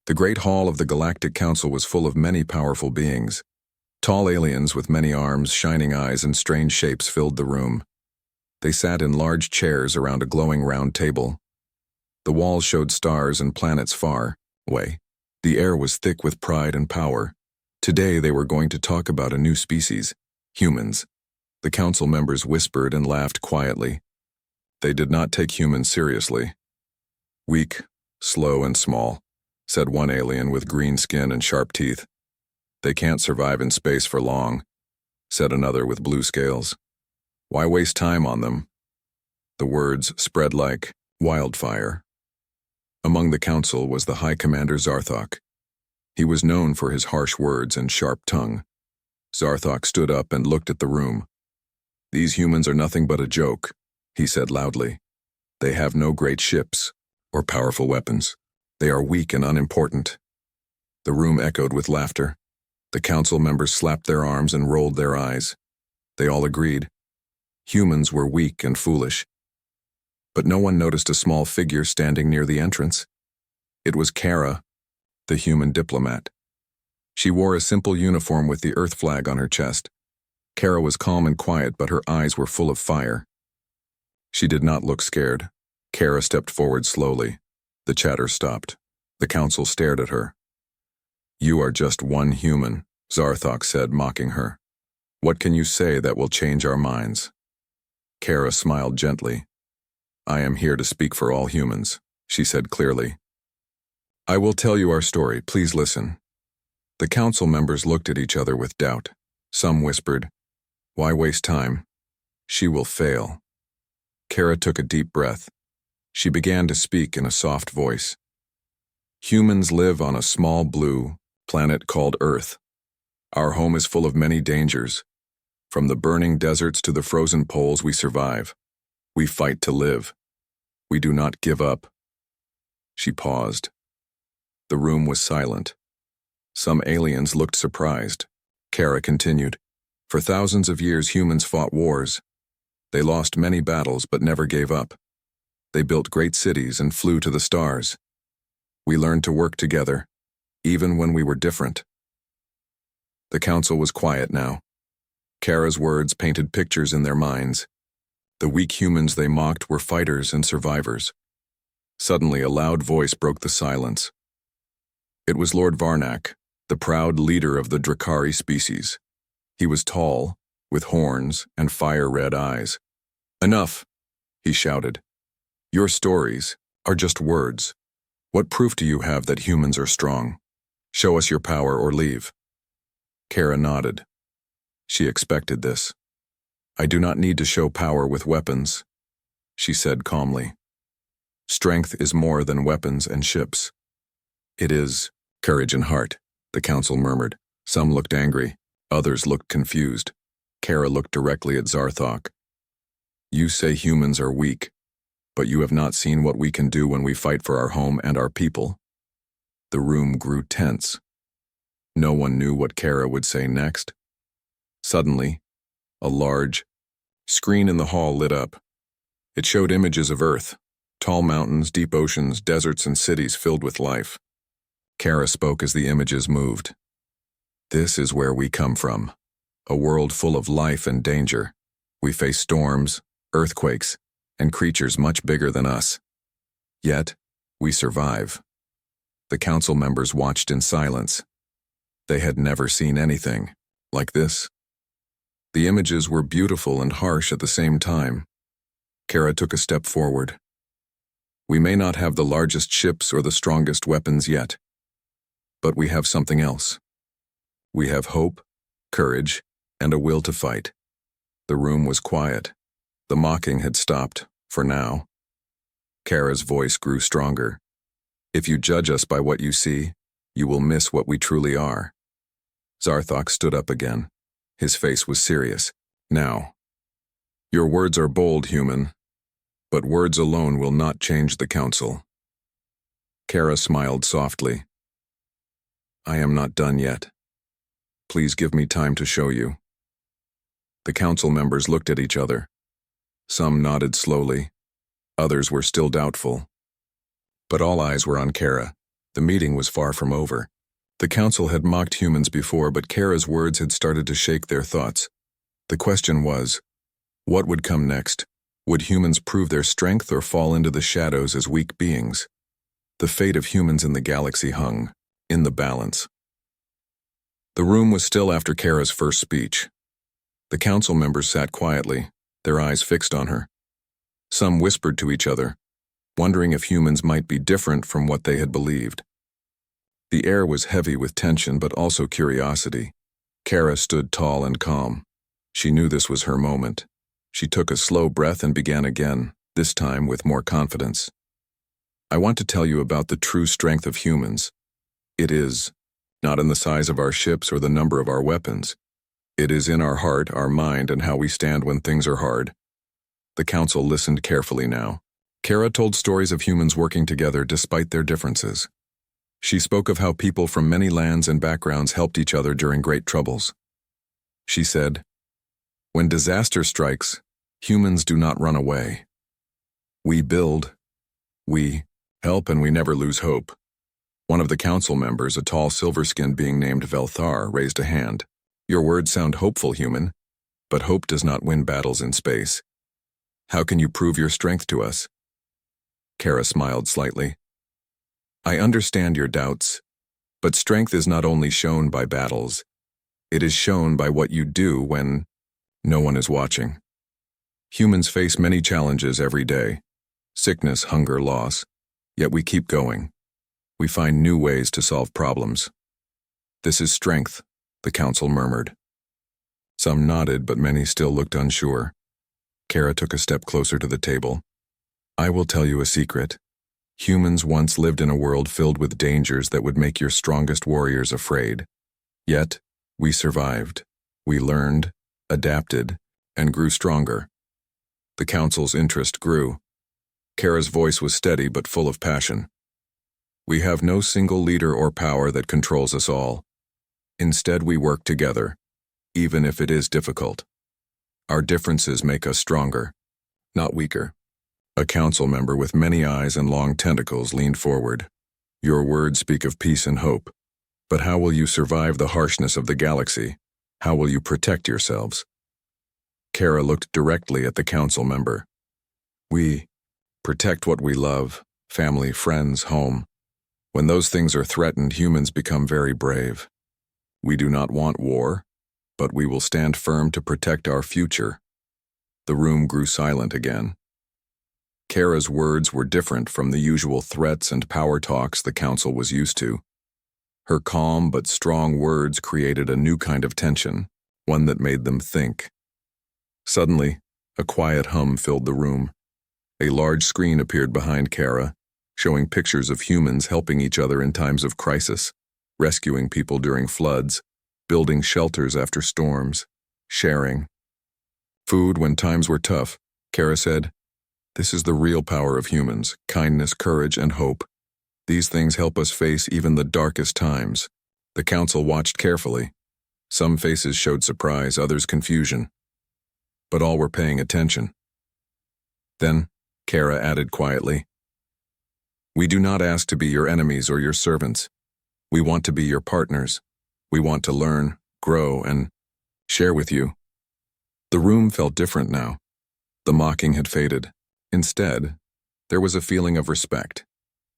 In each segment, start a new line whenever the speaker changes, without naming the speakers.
The great hall of the Galactic Council was full of many powerful beings. Tall aliens with many arms, shining eyes, and strange shapes filled the room. They sat in large chairs around a glowing round table. The walls showed stars and planets far away. The air was thick with pride and power. Today they were going to talk about a new species, humans. The council members whispered and laughed quietly. They did not take humans seriously. Weak, slow, and small, said one alien with green skin and sharp teeth. They can't survive in space for long, said another with blue scales. Why waste time on them? The words spread like wildfire. Among the council was the High Commander Zarthok. He was known for his harsh words and sharp tongue. Zarthok stood up and looked at the room. These humans are nothing but a joke, he said loudly. They have no great ships or powerful weapons. They are weak and unimportant. The room echoed with laughter. The council members slapped their arms and rolled their eyes. They all agreed. Humans were weak and foolish. But no one noticed a small figure standing near the entrance. It was Kara, the human diplomat. She wore a simple uniform with the Earth flag on her chest. Kara was calm and quiet, but her eyes were full of fire. She did not look scared. Kara stepped forward slowly. The chatter stopped. The council stared at her. You are just one human, Zarthok said, mocking her. What can you say that will change our minds? Kara smiled gently. I am here to speak for all humans, she said clearly. I will tell you our story, please listen. The council members looked at each other with doubt. Some whispered, why waste time? She will fail. Kara took a deep breath. She began to speak in a soft voice. Humans live on a small blue planet called Earth. Our home is full of many dangers. From the burning deserts to the frozen poles, we survive. We fight to live. We do not give up. She paused. The room was silent. Some aliens looked surprised. Kara continued. For thousands of years, humans fought wars. They lost many battles but never gave up. They built great cities and flew to the stars. We learned to work together, even when we were different. The council was quiet now. Kara's words painted pictures in their minds. The weak humans they mocked were fighters and survivors. Suddenly, a loud voice broke the silence. It was Lord Varnak, the proud leader of the Drakari species. He was tall, with horns and fire-red eyes. Enough, he shouted. Your stories are just words. What proof do you have that humans are strong? Show us your power or leave. Kara nodded. She expected this. I do not need to show power with weapons, she said calmly. Strength is more than weapons and ships. It is courage and heart, the council murmured. Some looked angry, others looked confused. Kara looked directly at Zarthok. You say humans are weak, but you have not seen what we can do when we fight for our home and our people. The room grew tense. No one knew what Kara would say next. Suddenly, a large screen in the hall lit up. It showed images of Earth, tall mountains, deep oceans, deserts, and cities filled with life. Kara spoke as the images moved. This is where we come from, a world full of life and danger. We face storms, earthquakes, and creatures much bigger than us. Yet, we survive. The council members watched in silence. They had never seen anything like this. The images were beautiful and harsh at the same time. Kara took a step forward. We may not have the largest ships or the strongest weapons yet, but we have something else. We have hope, courage, and a will to fight. The room was quiet. The mocking had stopped, for now. Kara's voice grew stronger. If you judge us by what you see, you will miss what we truly are. Zarthok stood up again. His face was serious. Now, your words are bold, human, but words alone will not change the council. Kara smiled softly. I am not done yet. Please give me time to show you. The council members looked at each other. Some nodded slowly. Others were still doubtful. But all eyes were on Kara. The meeting was far from over. The council had mocked humans before, but Kara's words had started to shake their thoughts. The question was, what would come next? Would humans prove their strength or fall into the shadows as weak beings? The fate of humans in the galaxy hung in the balance. The room was still after Kara's first speech. The council members sat quietly, their eyes fixed on her. Some whispered to each other, wondering if humans might be different from what they had believed. The air was heavy with tension but also curiosity. Kara stood tall and calm. She knew this was her moment. She took a slow breath and began again, this time with more confidence. I want to tell you about the true strength of humans. It is not in the size of our ships or the number of our weapons. It is in our heart, our mind, and how we stand when things are hard. The council listened carefully now. Kara told stories of humans working together despite their differences. She spoke of how people from many lands and backgrounds helped each other during great troubles. She said, "When disaster strikes, humans do not run away. We build, we help, and we never lose hope." One of the council members, a tall silver-skinned being named Velthar, raised a hand. "Your words sound hopeful, human, but hope does not win battles in space. How can you prove your strength to us?" Kara smiled slightly. "I understand your doubts, but strength is not only shown by battles. It is shown by what you do when no one is watching. Humans face many challenges every day. Sickness, hunger, loss. Yet we keep going. We find new ways to solve problems. This is strength," the council murmured. Some nodded, but many still looked unsure. Kara took a step closer to the table. "I will tell you a secret. Humans once lived in a world filled with dangers that would make your strongest warriors afraid. Yet, we survived. We learned, adapted, and grew stronger." The council's interest grew. Kara's voice was steady but full of passion. "We have no single leader or power that controls us all. Instead, we work together, even if it is difficult. Our differences make us stronger, not weaker." A council member with many eyes and long tentacles leaned forward. "Your words speak of peace and hope. But how will you survive the harshness of the galaxy? How will you protect yourselves?" Kara looked directly at the council member. "We protect what we love, family, friends, home. When those things are threatened, humans become very brave. We do not want war, but we will stand firm to protect our future." The room grew silent again. Kara's words were different from the usual threats and power talks the council was used to. Her calm but strong words created a new kind of tension, one that made them think. Suddenly, a quiet hum filled the room. A large screen appeared behind Kara, showing pictures of humans helping each other in times of crisis, rescuing people during floods, building shelters after storms, sharing food when times were tough. Kara said, "This is the real power of humans, kindness, courage, and hope. These things help us face even the darkest times." The council watched carefully. Some faces showed surprise, others confusion. But all were paying attention. Then, Kara added quietly, "We do not ask to be your enemies or your servants. We want to be your partners. We want to learn, grow, and share with you." The room felt different now. The mocking had faded. Instead, there was a feeling of respect.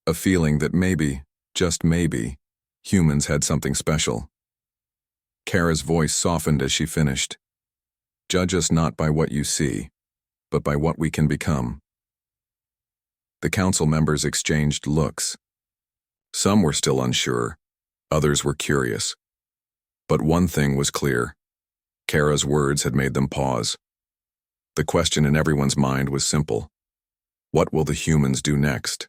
A feeling that maybe, just maybe, humans had something special. Kara's voice softened as she finished. "Judge us not by what you see, but by what we can become." The council members exchanged looks. Some were still unsure, others were curious. But one thing was clear. Kara's words had made them pause. The question in everyone's mind was simple. What will the humans do next?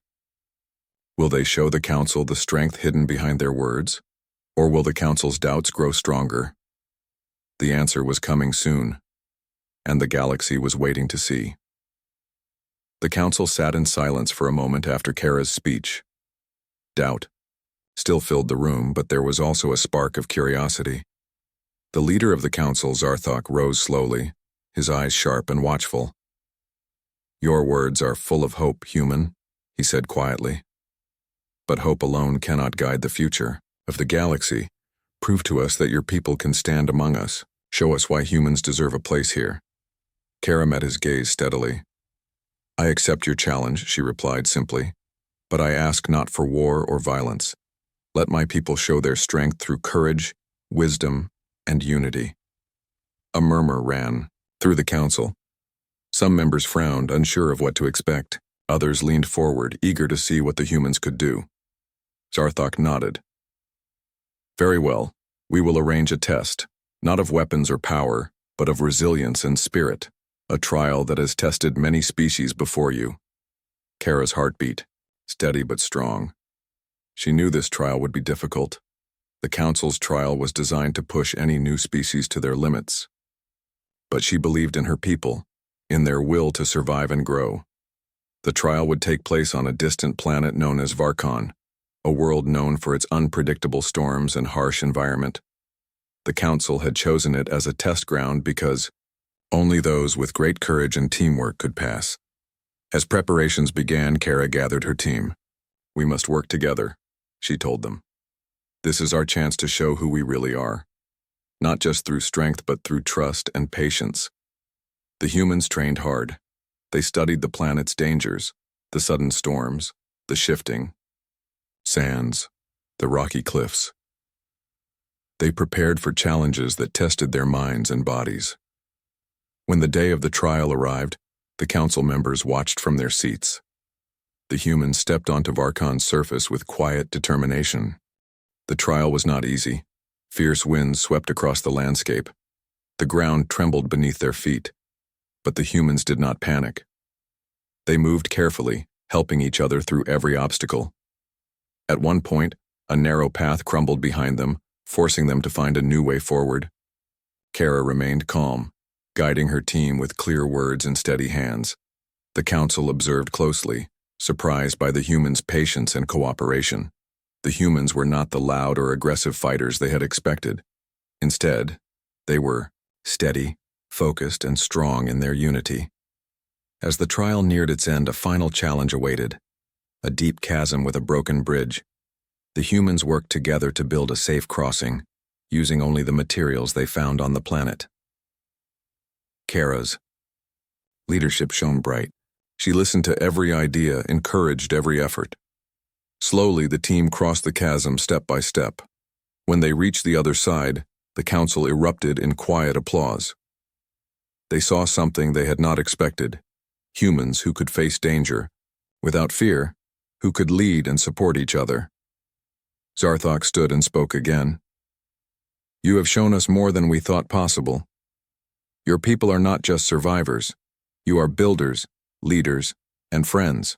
Will they show the council the strength hidden behind their words? Or will the council's doubts grow stronger? The answer was coming soon, and the galaxy was waiting to see. The council sat in silence for a moment after Kara's speech. Doubt still filled the room, but there was also a spark of curiosity. The leader of the council, Zarthok, rose slowly, his eyes sharp and watchful. "Your words are full of hope, human," he said quietly. But hope alone cannot guide the future of the galaxy. Prove to us that your people can stand among us. Show us why humans deserve a place here. Kara met his gaze steadily. I accept your challenge, she replied simply. But I ask not for war or violence. Let my people show their strength through courage, wisdom, and unity. A murmur ran through the council. Some members frowned, unsure of what to expect. Others leaned forward, eager to see what the humans could do. Zarthok nodded. Very well, we will arrange a test, not of weapons or power, but of resilience and spirit, a trial that has tested many species before you. Kara's heart beat, steady but strong. She knew this trial would be difficult. The Council's trial was designed to push any new species to their limits. But she believed in her people, in their will to survive and grow. The trial would take place on a distant planet known as Varkon, a world known for its unpredictable storms and harsh environment. The Council had chosen it as a test ground because only those with great courage and teamwork could pass. As preparations began, Kara gathered her team. We must work together, she told them. This is our chance to show who we really are, not just through strength but through trust and patience. The humans trained hard. They studied the planet's dangers, the sudden storms, the shifting sands, the rocky cliffs. They prepared for challenges that tested their minds and bodies. When the day of the trial arrived, the council members watched from their seats. The humans stepped onto Varkon's surface with quiet determination. The trial was not easy. Fierce winds swept across the landscape. The ground trembled beneath their feet. But the humans did not panic. They moved carefully, helping each other through every obstacle. At one point, a narrow path crumbled behind them, forcing them to find a new way forward. Kara remained calm, guiding her team with clear words and steady hands. The council observed closely, surprised by the humans' patience and cooperation. The humans were not the loud or aggressive fighters they had expected. Instead, they were steady, focused, and strong in their unity. As the trial neared its end, a final challenge awaited. A deep chasm with a broken bridge. The humans worked together to build a safe crossing, using only the materials they found on the planet. Kara's leadership shone bright. She listened to every idea, encouraged every effort. Slowly, the team crossed the chasm step by step. When they reached the other side, the council erupted in quiet applause. They saw something they had not expected: humans who could face danger, without fear, who could lead and support each other. Zarthok stood and spoke again. You have shown us more than we thought possible. Your people are not just survivors. You are builders, leaders, and friends.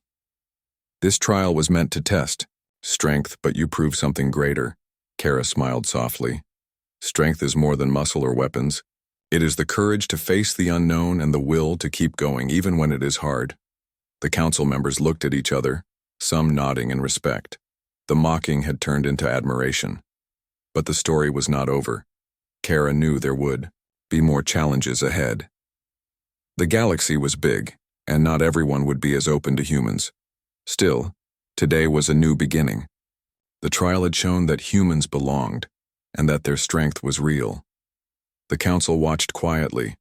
This trial was meant to test strength, but you proved something greater. Kara smiled softly. Strength is more than muscle or weapons. It is the courage to face the unknown and the will to keep going even when it is hard. The council members looked at each other, some nodding in respect. The mocking had turned into admiration. But the story was not over. Kara knew there would be more challenges ahead. The galaxy was big, and not everyone would be as open to humans. Still, today was a new beginning. The trial had shown that humans belonged, and that their strength was real. The council watched quietly,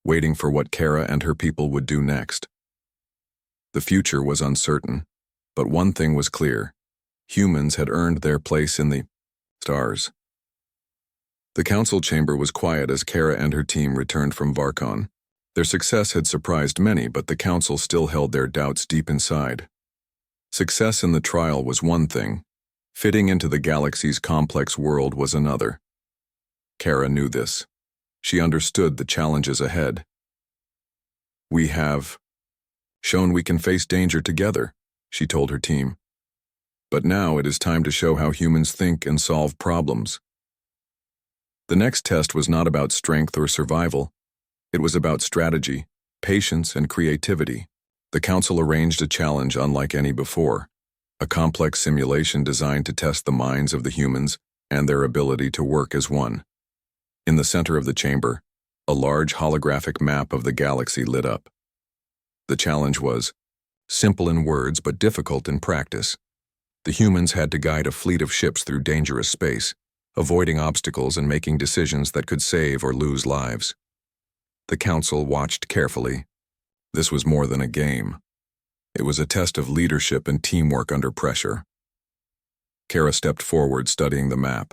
waiting for what Kara and her people would do next. The future was uncertain, but one thing was clear: humans had earned their place in the stars. The council chamber was quiet as Kara and her team returned from Varkon. Their success had surprised many, but the council still held their doubts deep inside. Success in the trial was one thing. Fitting into the galaxy's complex world was another. Kara knew this. She understood the challenges ahead. We have shown we can face danger together, she told her team. But now it is time to show how humans think and solve problems. The next test was not about strength or survival. It was about strategy, patience, and creativity. The council arranged a challenge unlike any before, a complex simulation designed to test the minds of the humans and their ability to work as one. In the center of the chamber, a large holographic map of the galaxy lit up. The challenge was simple in words but difficult in practice. The humans had to guide a fleet of ships through dangerous space, avoiding obstacles and making decisions that could save or lose lives. The council watched carefully. This was more than a game. It was a test of leadership and teamwork under pressure. Kara stepped forward, studying the map.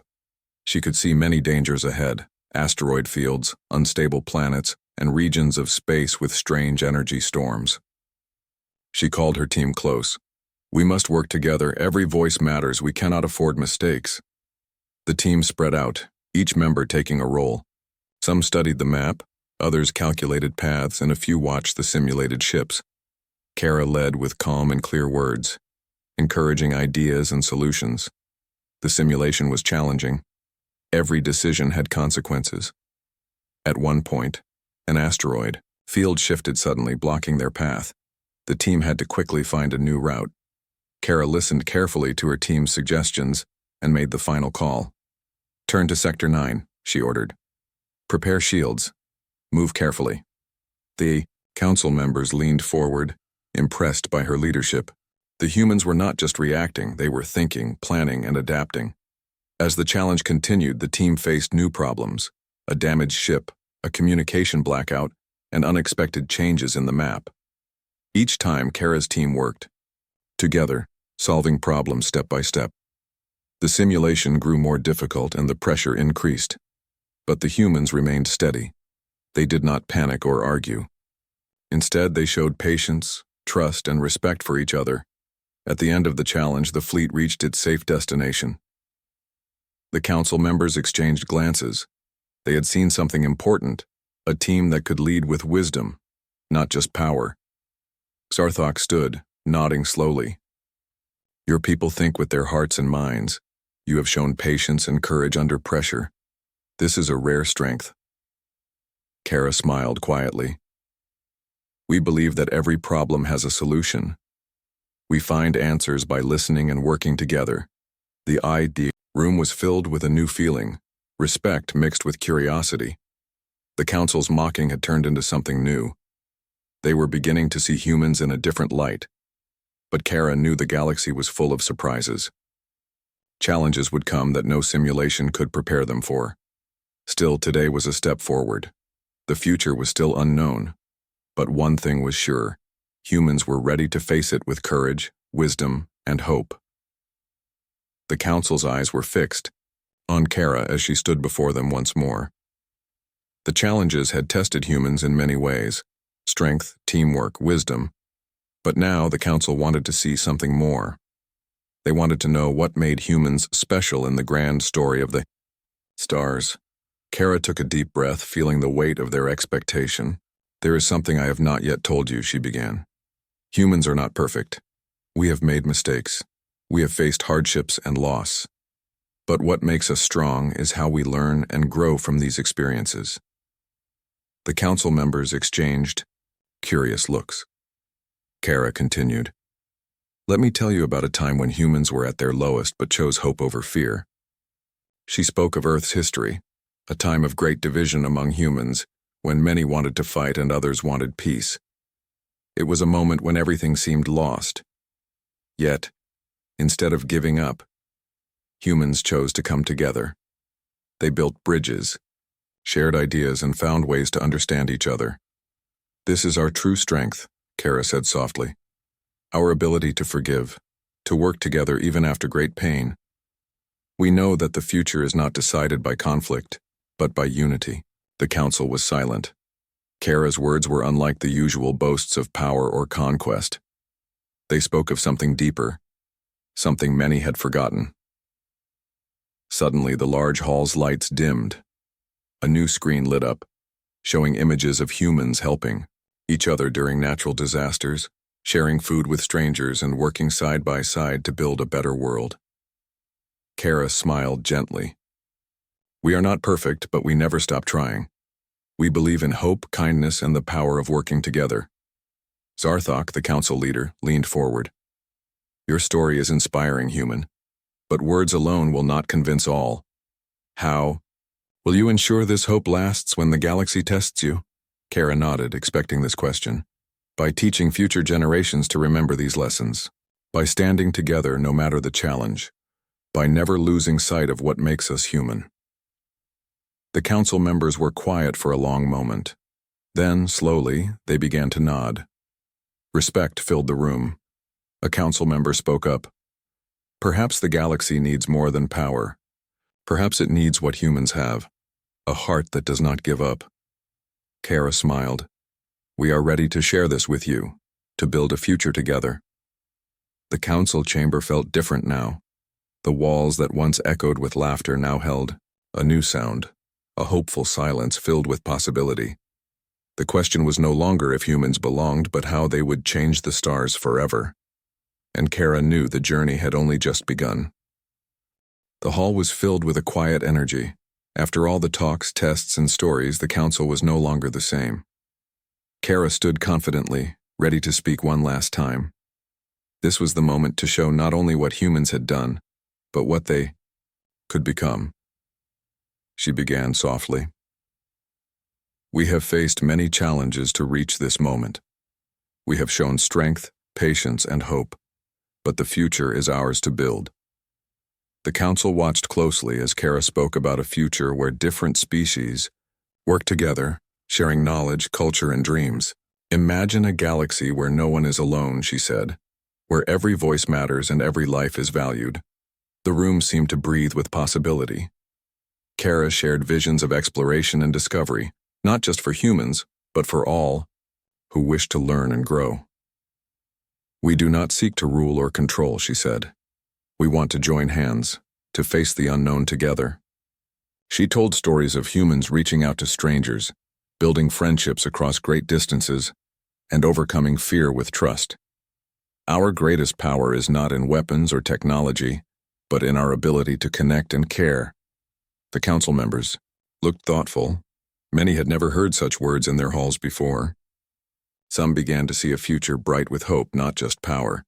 She could see many dangers ahead: asteroid fields, unstable planets, and regions of space with strange energy storms. She called her team close. "We must work together. Every voice matters. We cannot afford mistakes." The team spread out, each member taking a role. Some studied the map, others calculated paths, and a few watched the simulated ships. Kara led with calm and clear words, encouraging ideas and solutions. The simulation was challenging. Every decision had consequences. At one point, an asteroid field shifted suddenly, blocking their path. The team had to quickly find a new route. Kara listened carefully to her team's suggestions and made the final call. "Turn to Sector 9, she ordered. "Prepare shields. Move carefully." The council members leaned forward, impressed by her leadership. The humans were not just reacting, they were thinking, planning, and adapting. As the challenge continued, the team faced new problems: a damaged ship, a communication blackout, and unexpected changes in the map. Each time, Kara's team worked together, solving problems step by step. The simulation grew more difficult and the pressure increased. But the humans remained steady. They did not panic or argue. Instead, they showed patience, trust, and respect for each other. At the end of the challenge, the fleet reached its safe destination. The council members exchanged glances. They had seen something important, a team that could lead with wisdom, not just power. Zarthok stood, nodding slowly. "Your people think with their hearts and minds. You have shown patience and courage under pressure. This is a rare strength." Kara smiled quietly. "We believe that every problem has a solution. We find answers by listening and working together." The idea room was filled with a new feeling, respect mixed with curiosity. The council's mocking had turned into something new. They were beginning to see humans in a different light. But Kara knew the galaxy was full of surprises. Challenges would come that no simulation could prepare them for. Still, today was a step forward. The future was still unknown. But one thing was sure: humans were ready to face it with courage, wisdom, and hope. The council's eyes were fixed on Kara as she stood before them once more. The challenges had tested humans in many ways: strength, teamwork, wisdom. But now the council wanted to see something more. They wanted to know what made humans special in the grand story of the stars. Kara took a deep breath, feeling the weight of their expectation. "There is something I have not yet told you," she began. "Humans are not perfect. We have made mistakes. We have faced hardships and loss. But what makes us strong is how we learn and grow from these experiences." The council members exchanged curious looks. Kara continued. "Let me tell you about a time when humans were at their lowest but chose hope over fear." She spoke of Earth's history, a time of great division among humans, when many wanted to fight and others wanted peace. It was a moment when everything seemed lost. Yet, instead of giving up, humans chose to come together. They built bridges, shared ideas, and found ways to understand each other. "This is our true strength," Kara said softly. "Our ability to forgive, to work together even after great pain. We know that the future is not decided by conflict, but by unity." The council was silent. Kara's words were unlike the usual boasts of power or conquest. They spoke of something deeper, something many had forgotten. Suddenly, the large hall's lights dimmed. A new screen lit up, showing images of humans helping each other during natural disasters, sharing food with strangers, and working side by side to build a better world. Kara smiled gently. "We are not perfect, but we never stop trying. We believe in hope, kindness, and the power of working together." Zarthok, the council leader, leaned forward. "Your story is inspiring, human. But words alone will not convince all. How will you ensure this hope lasts when the galaxy tests you?" Kara nodded, expecting this question. "By teaching future generations to remember these lessons. by standing together no matter the challenge, by never losing sight of what makes us human. The council members were quiet for a long moment. Then, slowly, they began to nod. Respect filled the room. A council member spoke up. Perhaps the galaxy needs more than power. Perhaps it needs what humans have, a heart that does not give up. Kara smiled. We are ready to share this with you, to build a future together. The council chamber felt different now. The walls that once echoed with laughter now held a new sound, a hopeful silence filled with possibility. The question was no longer if humans belonged, but how they would change the stars forever. And Kara knew the journey had only just begun. The hall was filled with a quiet energy. After all the talks, tests, and stories, the council was no longer the same. Kara stood confidently, ready to speak one last time. This was the moment to show not only what humans had done, but what they could become. She began softly. We have faced many challenges to reach this moment. We have shown strength, patience, and hope, but the future is ours to build. The council watched closely as Kara spoke about a future where different species work together, sharing knowledge, culture, and dreams. Imagine a galaxy where no one is alone, she said, where every voice matters and every life is valued. The room seemed to breathe with possibility. Kara shared visions of exploration and discovery, not just for humans, but for all who wish to learn and grow. We do not seek to rule or control, she said. We want to join hands, to face the unknown together. She told stories of humans reaching out to strangers, building friendships across great distances, and overcoming fear with trust. Our greatest power is not in weapons or technology, but in our ability to connect and care. The council members looked thoughtful. Many had never heard such words in their halls before. Some began to see a future bright with hope, not just power.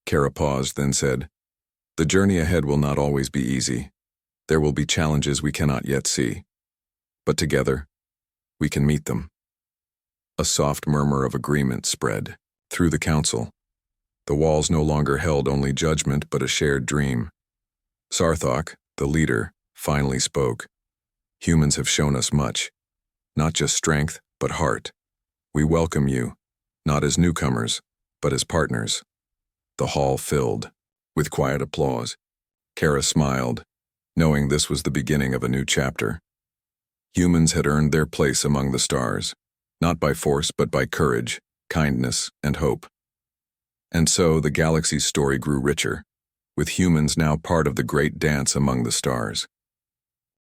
Kara paused, then said, The journey ahead will not always be easy. There will be challenges we cannot yet see. But together, we can meet them. A soft murmur of agreement spread through the council. The walls no longer held only judgment but a shared dream. Sarthak, the leader, finally spoke. Humans have shown us much. Not just strength, but heart. We welcome you, not as newcomers, but as partners. The hall filled with quiet applause. Kara smiled, knowing this was the beginning of a new chapter. Humans had earned their place among the stars, not by force but by courage, kindness, and hope. And so the galaxy's story grew richer, with humans now part of the great dance among the stars.